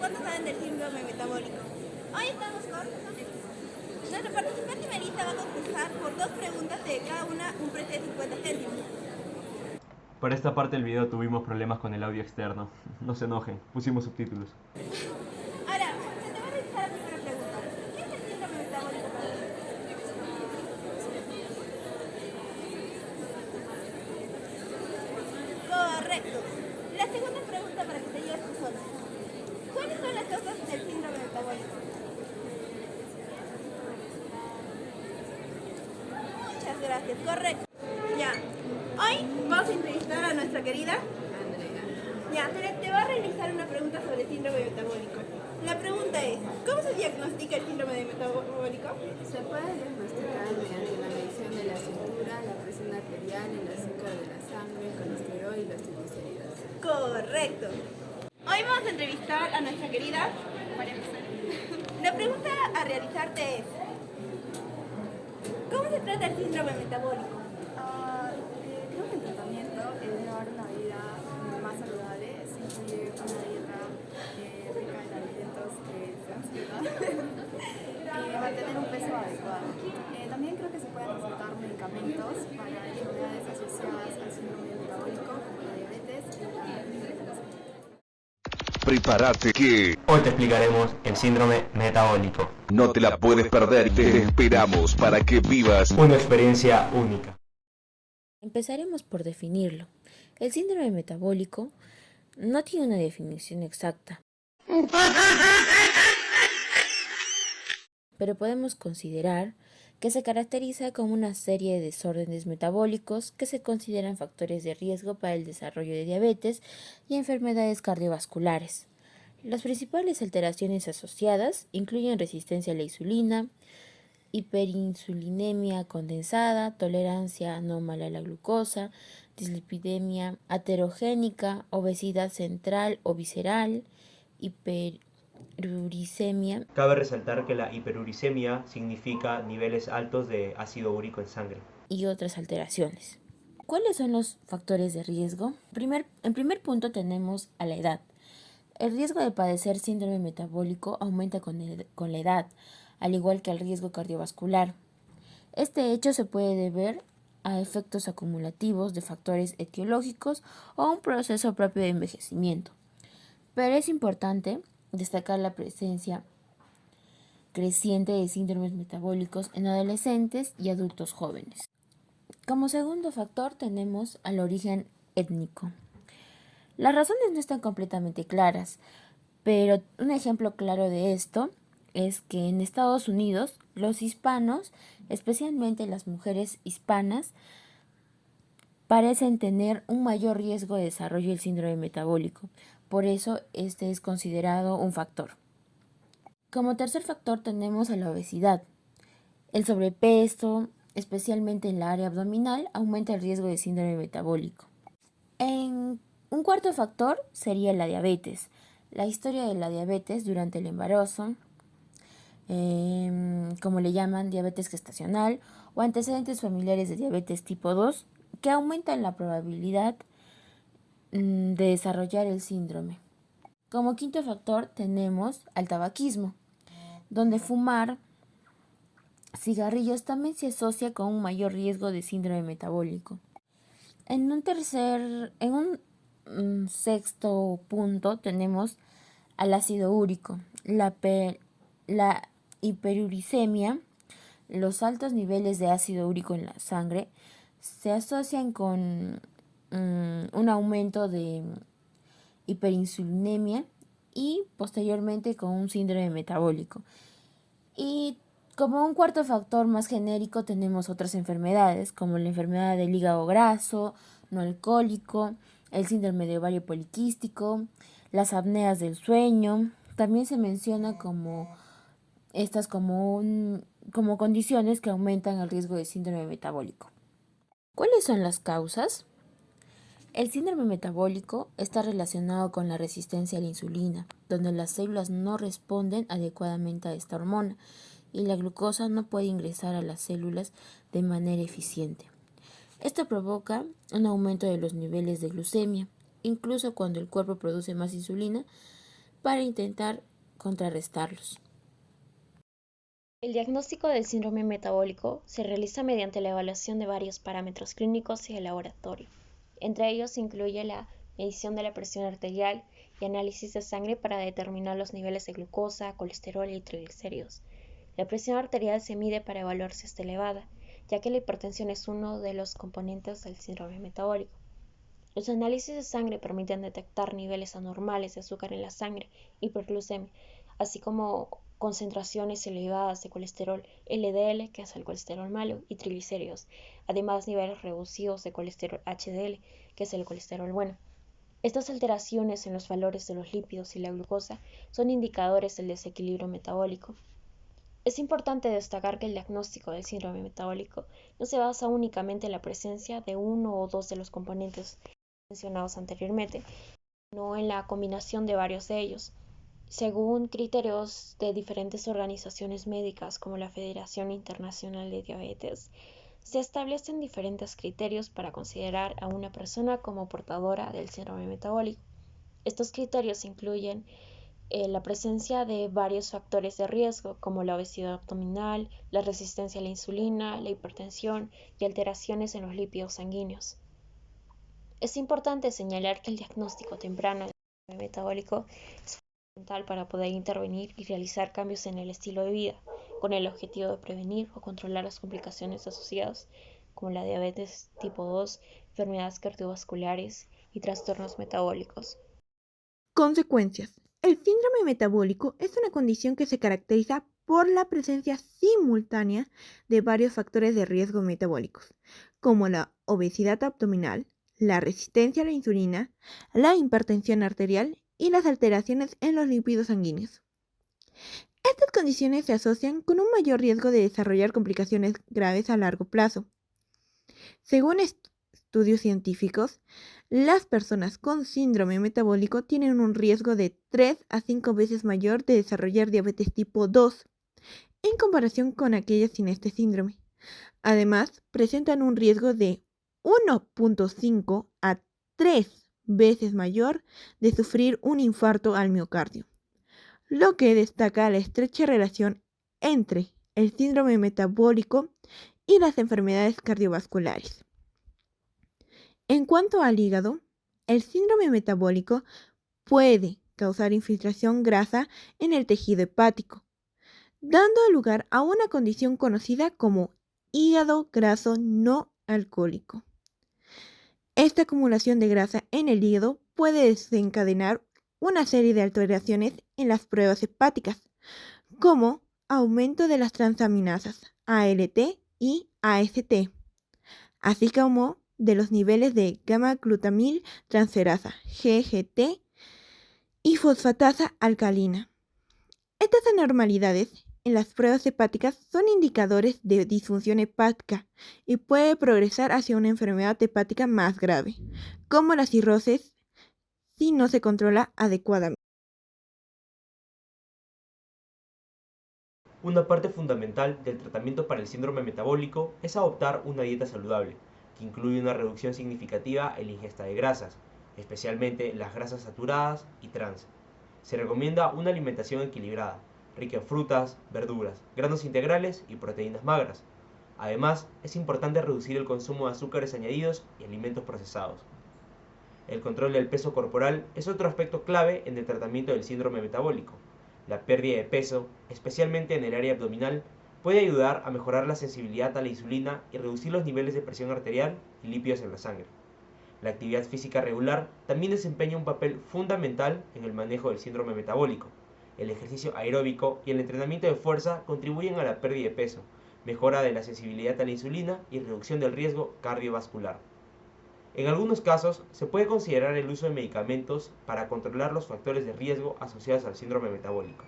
¿cuántos saben del síndrome metabólico? Hoy estamos con... Nuestro participante Melissa va a concursar por 2 preguntas de cada una un precio de 50 céntimos. Para esta parte del video tuvimos problemas con el audio externo. No se enojen, pusimos subtítulos. Ahora, se te va a realizar la primera pregunta. ¿Qué es el síndrome metabólico para ti? Correcto. La segunda pregunta para que te lleves tu zona. ¿Cuáles son las causas del síndrome metabólico? Muchas gracias, correcto. Ya. Hoy vamos a entrevistar a nuestra querida Andrea. Ya, te va a realizar una pregunta sobre el síndrome metabólico. La pregunta es, ¿cómo se diagnostica el síndrome metabólico? Se puede diagnosticar mediante la medición de la cintura, la presión arterial, el azúcar de la sangre, el colesterol y los triglicéridos. Correcto. Hoy vamos a entrevistar a nuestra querida María José. La pregunta a realizarte es, ¿cómo se trata el síndrome metabólico? Creo que el tratamiento es llevar una vida más saludable, es incluir una dieta rica en alimentos que sean saludables y mantener un peso adecuado. También creo que se pueden recetar medicamentos para enfermedades asociadas al síndrome metabólico como la diabetes y la hipertensión. Prepárate que Hoy te explicaremos el síndrome metabólico. no te la puedes perder. Te esperamos para que vivas Una experiencia única. Empezaremos por definirlo. El síndrome metabólico no tiene una definición exacta, pero podemos considerar que se caracteriza como una serie de desórdenes metabólicos que se consideran factores de riesgo para el desarrollo de diabetes y enfermedades cardiovasculares. Las principales alteraciones asociadas incluyen resistencia a la insulina, hiperinsulinemia condensada, tolerancia anómala a la glucosa, dislipidemia aterogénica, obesidad central o visceral, hiperuricemia. Cabe resaltar que la hiperuricemia significa niveles altos de ácido úrico en sangre. Y otras alteraciones. ¿Cuáles son los factores de riesgo? En primer punto tenemos a la edad. El riesgo de padecer síndrome metabólico aumenta con la edad, al igual que el riesgo cardiovascular. Este hecho se puede deber a efectos acumulativos de factores etiológicos o a un proceso propio de envejecimiento. Pero es importante destacar la presencia creciente de síndromes metabólicos en adolescentes y adultos jóvenes. Como segundo factor tenemos al origen étnico. Las razones no están completamente claras, pero un ejemplo claro de esto es que en Estados Unidos los hispanos, especialmente las mujeres hispanas, parecen tener un mayor riesgo de desarrollo del síndrome metabólico. Por eso este es considerado un factor. Como tercer factor tenemos a la obesidad. El sobrepeso, especialmente en la área abdominal, aumenta el riesgo de síndrome metabólico. Un cuarto factor sería la diabetes. La historia de la diabetes durante el embarazo, como le llaman diabetes gestacional, o antecedentes familiares de diabetes tipo 2, que aumentan la probabilidad de desarrollar el síndrome. Como quinto factor tenemos al tabaquismo, donde fumar cigarrillos también se asocia con un mayor riesgo de síndrome metabólico. En un sexto punto tenemos al ácido úrico, la hiperuricemia. Los altos niveles de ácido úrico en la sangre se asocian con un aumento de hiperinsulinemia y posteriormente con un síndrome metabólico. Y como un cuarto factor más genérico tenemos otras enfermedades como la enfermedad del hígado graso, no alcohólico, el síndrome de ovario poliquístico, las apneas del sueño. También se menciona como condiciones que aumentan el riesgo de síndrome metabólico. ¿Cuáles son las causas? El síndrome metabólico está relacionado con la resistencia a la insulina, donde las células no responden adecuadamente a esta hormona y la glucosa no puede ingresar a las células de manera eficiente. Esto provoca un aumento de los niveles de glucemia, incluso cuando el cuerpo produce más insulina, para intentar contrarrestarlos. El diagnóstico del síndrome metabólico se realiza mediante la evaluación de varios parámetros clínicos y de laboratorio. Entre ellos se incluye la medición de la presión arterial y análisis de sangre para determinar los niveles de glucosa, colesterol y triglicéridos. La presión arterial se mide para evaluar si está elevada, ya que la hipertensión es uno de los componentes del síndrome metabólico. Los análisis de sangre permiten detectar niveles anormales de azúcar en la sangre, hiperglucemia, así como concentraciones elevadas de colesterol LDL, que es el colesterol malo, y triglicéridos, además niveles reducidos de colesterol HDL, que es el colesterol bueno. Estas alteraciones en los valores de los lípidos y la glucosa son indicadores del desequilibrio metabólico. Es importante destacar que el diagnóstico del síndrome metabólico no se basa únicamente en la presencia de uno o dos de los componentes mencionados anteriormente, sino en la combinación de varios de ellos. Según criterios de diferentes organizaciones médicas como la Federación Internacional de Diabetes, se establecen diferentes criterios para considerar a una persona como portadora del síndrome metabólico. Estos criterios incluyen la presencia de varios factores de riesgo como la obesidad abdominal, la resistencia a la insulina, la hipertensión y alteraciones en los lípidos sanguíneos. Es importante señalar que el diagnóstico temprano del síndrome metabólico es fundamental para poder intervenir y realizar cambios en el estilo de vida, con el objetivo de prevenir o controlar las complicaciones asociadas, como la diabetes tipo 2, enfermedades cardiovasculares y trastornos metabólicos. Consecuencias. El síndrome metabólico es una condición que se caracteriza por la presencia simultánea de varios factores de riesgo metabólicos, como la obesidad abdominal, la resistencia a la insulina, la hipertensión arterial y las alteraciones en los lípidos sanguíneos. Estas condiciones se asocian con un mayor riesgo de desarrollar complicaciones graves a largo plazo. Según estudios científicos, las personas con síndrome metabólico tienen un riesgo de 3 a 5 veces mayor de desarrollar diabetes tipo 2 en comparación con aquellas sin este síndrome. Además, presentan un riesgo de 1.5 a 3 veces mayor de sufrir un infarto al miocardio, lo que destaca la estrecha relación entre el síndrome metabólico y las enfermedades cardiovasculares. En cuanto al hígado, el síndrome metabólico puede causar infiltración grasa en el tejido hepático, dando lugar a una condición conocida como hígado graso no alcohólico. Esta acumulación de grasa en el hígado puede desencadenar una serie de alteraciones en las pruebas hepáticas, como aumento de las transaminasas ALT y AST, así como de los niveles de gamma-glutamil transferasa GGT y fosfatasa alcalina. Estas anormalidades en las pruebas hepáticas son indicadores de disfunción hepática y puede progresar hacia una enfermedad hepática más grave, como la cirrosis, si no se controla adecuadamente. Una parte fundamental del tratamiento para el síndrome metabólico es adoptar una dieta saludable, que incluye una reducción significativa en la ingesta de grasas, especialmente las grasas saturadas y trans. Se recomienda una alimentación equilibrada, rica en frutas, verduras, granos integrales y proteínas magras. Además, es importante reducir el consumo de azúcares añadidos y alimentos procesados. El control del peso corporal es otro aspecto clave en el tratamiento del síndrome metabólico. La pérdida de peso, especialmente en el área abdominal, puede ayudar a mejorar la sensibilidad a la insulina y reducir los niveles de presión arterial y lípidos en la sangre. La actividad física regular también desempeña un papel fundamental en el manejo del síndrome metabólico. El ejercicio aeróbico y el entrenamiento de fuerza contribuyen a la pérdida de peso, mejora de la sensibilidad a la insulina y reducción del riesgo cardiovascular. En algunos casos, se puede considerar el uso de medicamentos para controlar los factores de riesgo asociados al síndrome metabólico.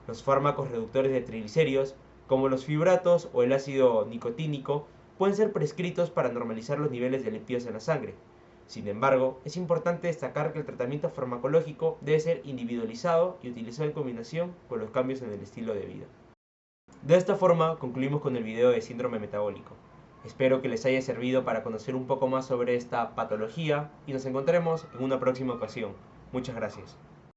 Los fármacos reductores de triglicéridos, como los fibratos o el ácido nicotínico, pueden ser prescritos para normalizar los niveles de lípidos en la sangre. Sin embargo, es importante destacar que el tratamiento farmacológico debe ser individualizado y utilizado en combinación con los cambios en el estilo de vida. De esta forma, concluimos con el video de síndrome metabólico. Espero que les haya servido para conocer un poco más sobre esta patología y nos encontraremos en una próxima ocasión. Muchas gracias.